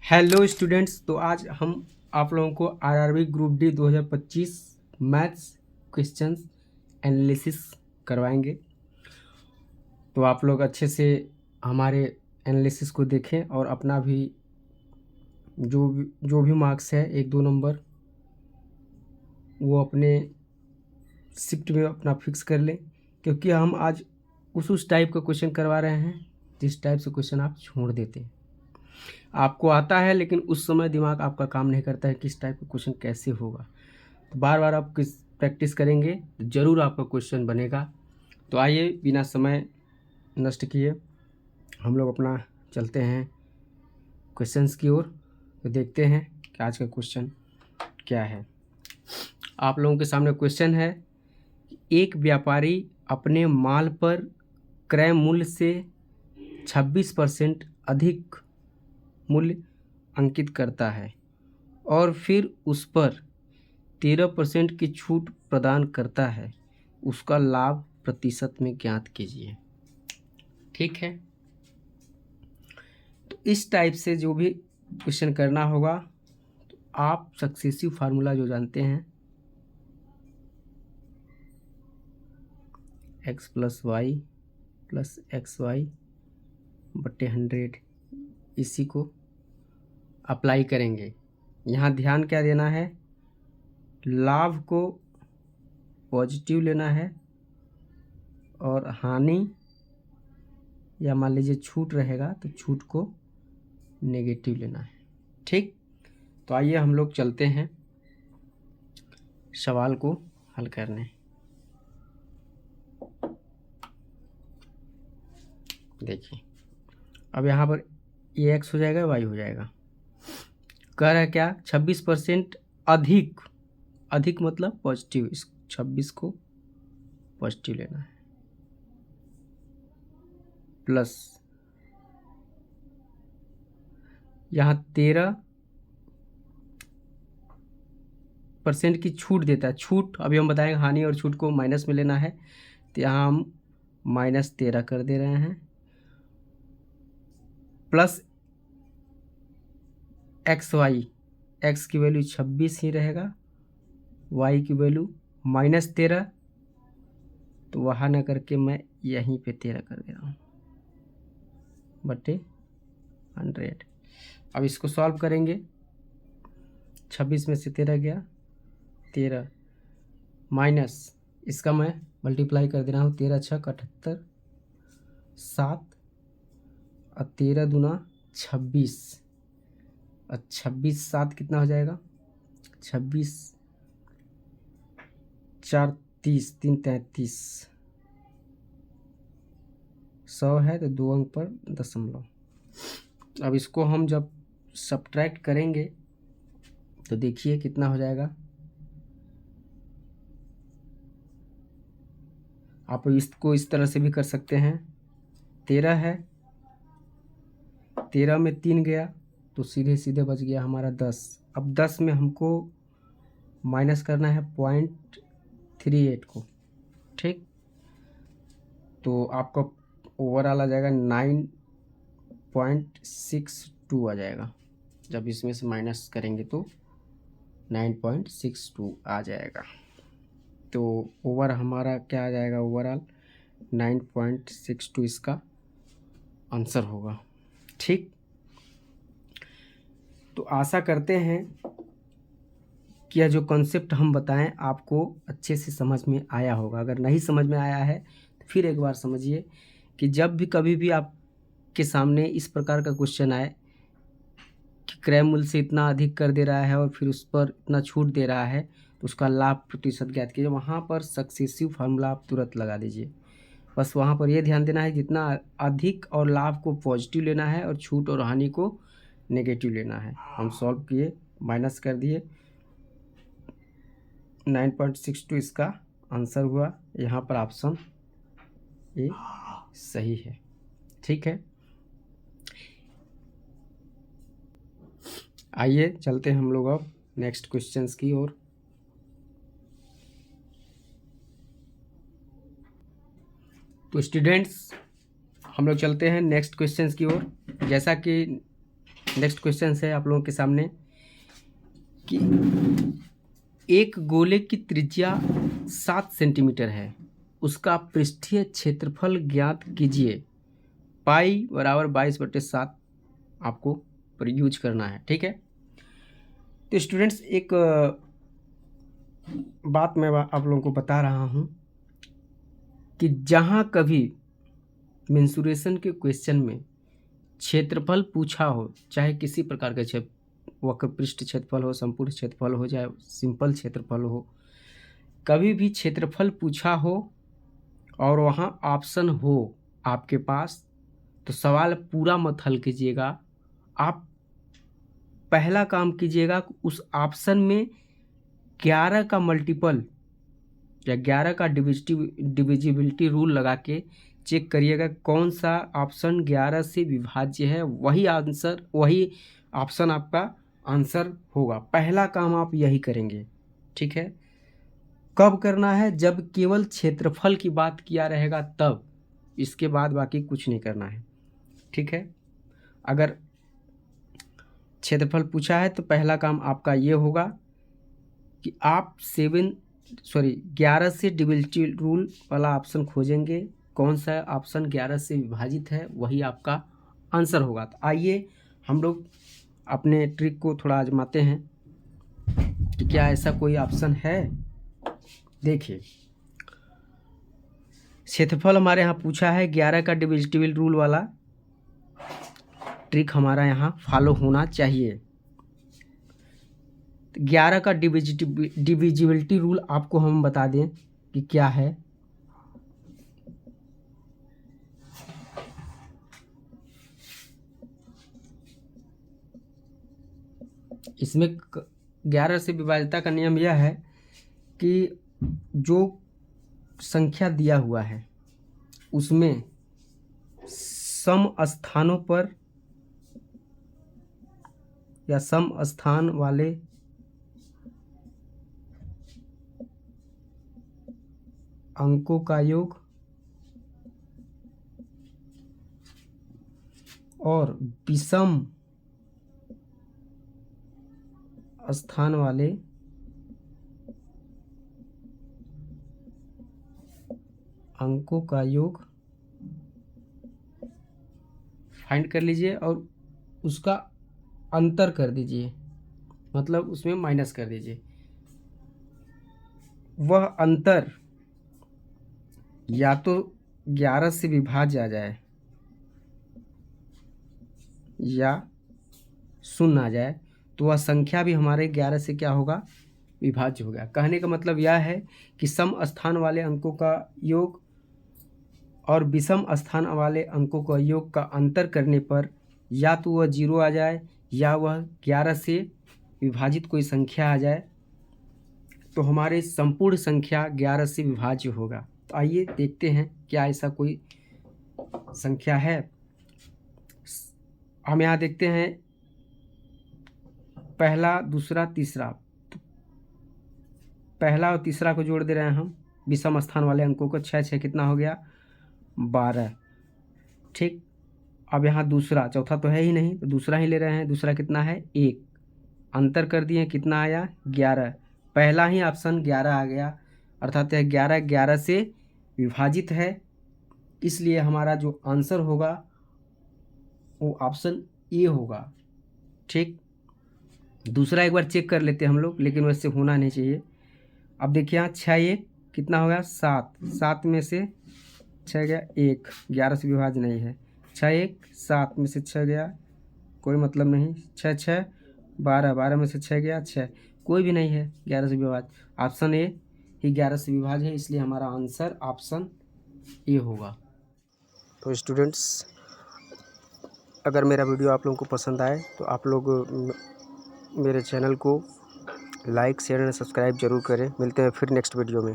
Hello students. तो आज हम आप लोगों को RRB group D 2025 maths questions analysis करवाएंगे। तो आप लोग अच्छे से हमारे एनालिसिस को देखें और अपना भी जो भी मार्क्स है 1-2 नंबर वो अपने शिफ्ट में अपना फिक्स कर लें, क्योंकि हम आज उस टाइप का क्वेश्चन करवा रहे हैं जिस टाइप से क्वेश्चन आप छोड़ देते हैं। आपको आता है लेकिन उस समय दिमाग आपका काम नहीं करता है किस टाइप का क्वेश्चन कैसे होगा। तो बार बार आप किस प्रैक्टिस करेंगे तो ज़रूर आपका क्वेश्चन बनेगा। तो आइए बिना समय नष्ट किए हम लोग अपना चलते हैं क्वेश्चंस की ओर। तो देखते हैं कि आज का क्वेश्चन क्या है। आप लोगों के सामने क्वेश्चन है, एक व्यापारी अपने माल पर क्रय मूल्य से 26% अधिक मूल्य अंकित करता है और फिर उस पर 13% की छूट प्रदान करता है। उसका लाभ प्रतिशत में ज्ञात कीजिए। ठीक है, तो इस टाइप से जो भी क्वेश्चन करना होगा तो आप सक्सेसिव फार्मूला जो जानते हैं x + y + xy/100, इसी को अप्लाई करेंगे। यहाँ ध्यान क्या देना है, लाभ को पॉजिटिव लेना है और हानि या मान लीजिए छूट रहेगा तो छूट को नेगेटिव लेना है। ठीक, तो आइए हम लोग चलते हैं सवाल को हल करने। देखिए अब यहाँ पर ये x हो जाएगा, y हो जाएगा। कह रहा है क्या, 26% अधिक, अधिक मतलब पॉजिटिव, इस 26 को पॉजिटिव लेना है, प्लस यहाँ 13% की छूट देता है। छूट अभी हम बताएंगे, हानि और छूट को माइनस में लेना है तो यहाँ हम -13 कर दे रहे हैं, प्लस xy, x की वैल्यू 26 ही रहेगा, y की वैल्यू -13, तो वहाँ ना करके मैं यहीं पे 13 कर दे रहा हूँ बटे 100। अब इसको सॉल्व करेंगे, 26 में से 13 गया, 13 माइनस इसका मैं मल्टीप्लाई कर दे रहा हूँ, 13 × 6 = 78, 7 और 13 दूना 26 और 26 7 कितना हो जाएगा, 26 4 30 3 33, 100 है तो 2 अंक पर दशमलव। अब इसको हम जब सब्ट्रैक्ट करेंगे तो देखिए कितना हो जाएगा। आप इसको इस तरह से भी कर सकते हैं, 13 है, 13 में 3 गया तो सीधे सीधे बच गया हमारा 10। अब 10 में हमको माइनस करना है 0.38 को। ठीक, तो आपका ओवरऑल आ जाएगा 9.62 आ जाएगा। जब इसमें से माइनस करेंगे तो 9.62 आ जाएगा। तो ओवर हमारा क्या आ जाएगा, ओवरऑल 9.62 इसका आंसर होगा। ठीक, तो आशा करते हैं कि यह जो कॉन्सेप्ट हम बताएं आपको अच्छे से समझ में आया होगा। अगर नहीं समझ में आया है तो फिर एक बार समझिए कि जब भी कभी भी आपके सामने इस प्रकार का क्वेश्चन आए कि क्रय मूल्य से इतना अधिक कर दे रहा है और फिर उस पर इतना छूट दे रहा है तो उसका लाभ प्रतिशत ज्ञात कीजिए, वहाँ पर सक्सेसिव फार्मूला आप तुरंत लगा दीजिए। बस वहाँ पर यह ध्यान देना है जितना अधिक और लाभ को पॉजिटिव लेना है और छूट और हानि को नेगेटिव लेना है। हम सॉल्व किए, माइनस कर दिए, 9.62 इसका आंसर हुआ। यहाँ पर ऑप्शन ए सही है। ठीक है, आइए चलते हैं हम लोग अब नेक्स्ट क्वेश्चंस की ओर। तो स्टूडेंट्स हम लोग चलते हैं नेक्स्ट क्वेश्चंस की ओर। जैसा कि नेक्स्ट क्वेश्चन है आप लोगों के सामने कि एक गोले की त्रिज्या 7 सेंटीमीटर है, उसका पृष्ठीय क्षेत्रफल ज्ञात कीजिए। पाई बराबर 22/7 आपको यूज करना है। ठीक है, तो स्टूडेंट्स एक बात मैं आप लोगों को बता रहा हूँ कि जहाँ कभी मेंसुरेशन के क्वेश्चन में क्षेत्रफल पूछा हो, चाहे किसी प्रकार का वक्र पृष्ठ क्षेत्रफल हो, संपूर्ण क्षेत्रफल हो, चाहे सिंपल क्षेत्रफल हो, कभी भी क्षेत्रफल पूछा हो और वहाँ ऑप्शन हो आपके पास, तो सवाल पूरा मत हल कीजिएगा। आप पहला काम कीजिएगा, उस ऑप्शन में 11 का मल्टीपल या 11 का डिविजिबिलिटी रूल लगा के चेक करिएगा कौन सा ऑप्शन 11 से विभाज्य है, वही ऑप्शन आपका आंसर होगा। पहला काम आप यही करेंगे। ठीक है, कब करना है? जब केवल क्षेत्रफल की बात किया रहेगा तब, इसके बाद बाकी कुछ नहीं करना है। ठीक है, अगर क्षेत्रफल पूछा है तो पहला काम आपका ये होगा कि आप 11 से डिविजिबिलिटी रूल वाला ऑप्शन खोजेंगे, कौन सा ऑप्शन 11 से विभाजित है, वही आपका आंसर होगा। तो आइए हम लोग अपने ट्रिक को थोड़ा आजमाते हैं कि क्या ऐसा कोई ऑप्शन है। देखिए, क्षेत्रफल हमारे यहाँ पूछा है, 11 का डिविजिबिलिटी रूल वाला ट्रिक हमारा यहाँ फॉलो होना चाहिए। 11 का डिविजिबिलिटी रूल आपको हम बता दें कि क्या है। इसमें 11 से विभाज्यता का नियम यह है कि जो संख्या दिया हुआ है उसमें सम स्थानों पर या सम स्थान वाले अंकों का योग और विषम स्थान वाले अंकों का योग फाइंड कर लीजिए और उसका अंतर कर दीजिए, मतलब उसमें माइनस कर दीजिए। वह अंतर या तो 11 से विभाज्य आ जाए या शून्य आ जाए, तो वह संख्या भी हमारे 11 से क्या होगा? विभाज्य हो गया। कहने का मतलब यह है कि सम स्थान वाले अंकों का योग और विषम स्थान वाले अंकों का योग का अंतर करने पर या तो वह 0 आ जाए या वह 11 से विभाजित कोई संख्या आ जाए, तो हमारे संपूर्ण संख्या 11 से विभाज्य होगा। तो आइए देखते हैं क्या ऐसा कोई संख्या है। हम यहाँ देखते हैं पहला, दूसरा, तीसरा। तो पहला और तीसरा को जोड़ दे रहे हैं हम, विषम स्थान वाले अंकों को। 6 कितना हो गया? 12। ठीक, अब यहाँ दूसरा, चौथा तो है ही नहीं तो दूसरा ही ले रहे हैं। दूसरा कितना है? 1। अंतर कर दिए, कितना आया? 11। पहला ही ऑप्शन 11 आ गया, अर्थात यह 11 से विभाजित है, इसलिए हमारा जो आंसर होगा वो ऑप्शन ए होगा। ठीक, दूसरा एक बार चेक कर लेते हैं हम लोग, लेकिन वैसे होना नहीं चाहिए। अब देखिए यहाँ 6 कितना हो गया? 7। 7 में से 6 गया 1, 11 से विभाज्य नहीं है। 6 7 में से 6 गया, कोई मतलब नहीं। 6 12 में से 6 गया 6, कोई भी नहीं है 11 से विभाज्य। ऑप्शन ए ही 11 से विभाज्य है, इसलिए हमारा आंसर ऑप्शन ए होगा। तो स्टूडेंट्स, अगर मेरा वीडियो आप लोगों को पसंद आए तो आप लोग मेरे चैनल को लाइक, शेयर और सब्सक्राइब जरूर करें। मिलते हैं फिर नेक्स्ट वीडियो में।